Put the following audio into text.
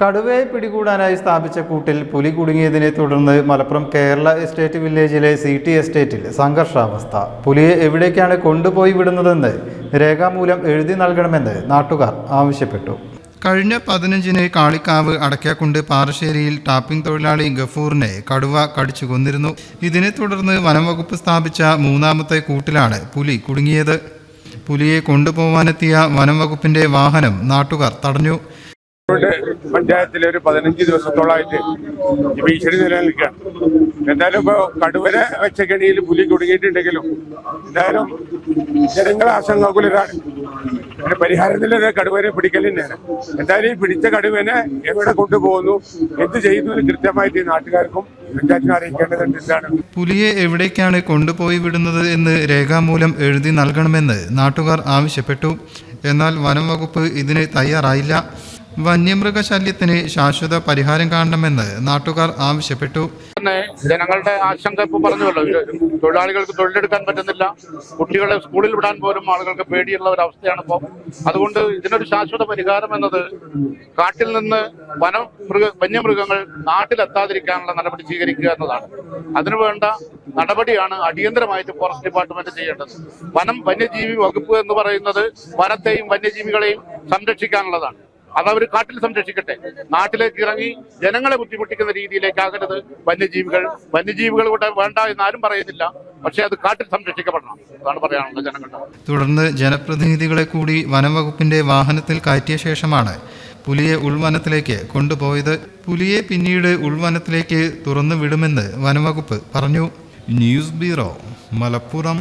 കടുവയെ പിടികൂടാനായി സ്ഥാപിച്ച കൂട്ടിൽ പുലി കുടുങ്ങിയതിനെ തുടർന്ന് മലപ്പുറം കേരള എസ്റ്റേറ്റ് വില്ലേജിലെ CT എസ്റ്റേറ്റിൽ സംഘർഷാവസ്ഥ. പുലിയെ എവിടേക്കാണ് കൊണ്ടുപോയി വിടുന്നതെന്ന് രേഖാമൂലം എഴുതി നൽകണമെന്ന് നാട്ടുകാർ ആവശ്യപ്പെട്ടു. കഴിഞ്ഞ 15-ന് കാളിക്കാവ് അടയ്ക്കാക്കുണ്ട് പാറശ്ശേരിയിൽ ടാപ്പിംഗ് തൊഴിലാളി ഗഫൂറിനെ കടുവ കടിച്ചു കൊന്നിരുന്നു. ഇതിനെ തുടർന്ന് വനംവകുപ്പ് സ്ഥാപിച്ച 3ാമത്തെ കൂട്ടിലാണ് പുലി കുടുങ്ങിയത്. പുലിയെ കൊണ്ടുപോകാനെത്തിയ വനംവകുപ്പിന്റെ വാഹനം നാട്ടുകാർ തടഞ്ഞു. പഞ്ചായത്തിലെ ഒരു 15 ദിവസത്തോളമായിട്ട് ഈ ഭീഷണി നിലനിൽക്കുകയാണ്. എന്തായാലും ഇപ്പോൾ കടുവരെ വെച്ച കെണിയിൽ പുലി കുടുങ്ങിയിട്ടുണ്ടെങ്കിലും എന്തായാലും ജനങ്ങളെ ആശങ്കാകുലരാണ്. പിന്നെ പരിഹാരത്തിലെ കടുവനെ പിടിക്കൽ തന്നെയാണ്. എന്തായാലും ഈ പിടിച്ച കടുവനെ എവിടെ കൊണ്ടുപോകുന്നു, എന്ത് ചെയ്യുന്നു കൃത്യമായിട്ട് ഈ നാട്ടുകാർക്കും പഞ്ചായത്തിനെ അറിയിക്കേണ്ടതുണ്ട്. പുലിയെ എവിടേക്കാണ് കൊണ്ടുപോയി വിടുന്നത് എന്ന് രേഖാമൂലം എഴുതി നൽകണമെന്ന് നാട്ടുകാർ ആവശ്യപ്പെട്ടു. എന്നാൽ വനം വകുപ്പ് ഇതിന് തയ്യാറായില്ല. വന്യമൃഗശല്യത്തിന് ശാശ്വത പരിഹാരം കാണണമെന്ന് നാട്ടുകാർ ആവശ്യപ്പെട്ടു. ജനങ്ങളുടെ ആശങ്ക ഇപ്പോൾ പറഞ്ഞുവല്ലോ, തൊഴിലാളികൾക്ക് തൊഴിലെടുക്കാൻ പറ്റുന്നില്ല, കുട്ടികളെ സ്കൂളിൽ വിടാൻ പോലും ആളുകൾക്ക് പേടിയുള്ള ഒരു അവസ്ഥയാണ് ഇപ്പോൾ. അതുകൊണ്ട് ഇതിനൊരു ശാശ്വത പരിഹാരം എന്നത് കാട്ടിൽ നിന്ന് വന്യമൃഗങ്ങൾ നാട്ടിലെത്താതിരിക്കാനുള്ള നടപടി സ്വീകരിക്കുക എന്നതാണ്. അതിനുവേണ്ട നടപടിയാണ് അടിയന്തരമായിട്ട് ഫോറസ്റ്റ് ഡിപ്പാർട്ട്മെന്റ് ചെയ്യേണ്ടത്. വന്യജീവി വകുപ്പ് എന്ന് പറയുന്നത് വനത്തെയും വന്യജീവികളെയും സംരക്ഷിക്കാനുള്ളതാണ്. അതവർ കാട്ടിൽ സംരക്ഷിക്കട്ടെ. നാട്ടിലേക്ക് ഇറങ്ങി ജനങ്ങളെ ബുദ്ധിമുട്ടിക്കുന്ന രീതിയിലേക്കാകരുത് വന്യജീവികൾ കൂടെ വേണ്ട എന്നാരും പറയുന്നില്ല. പക്ഷേ അത് കാട്ടിൽ സംരക്ഷിക്കപ്പെടണം. അതാണ് പറയാനുള്ളത് ജനങ്ങളുടെ. തുടർന്ന് ജനപ്രതിനിധികളെ കൂടി വനംവകുപ്പിന്റെ വാഹനത്തിൽ കയറ്റിയ ശേഷമാണ് പുലിയെ ഉൾവനത്തിലേക്ക് കൊണ്ടുപോയത്. പുലിയെ പിന്നീട് ഉൾവനത്തിലേക്ക് തുറന്നു വിടുമെന്ന് വനംവകുപ്പ് പറഞ്ഞു. News bureau, Malappuram.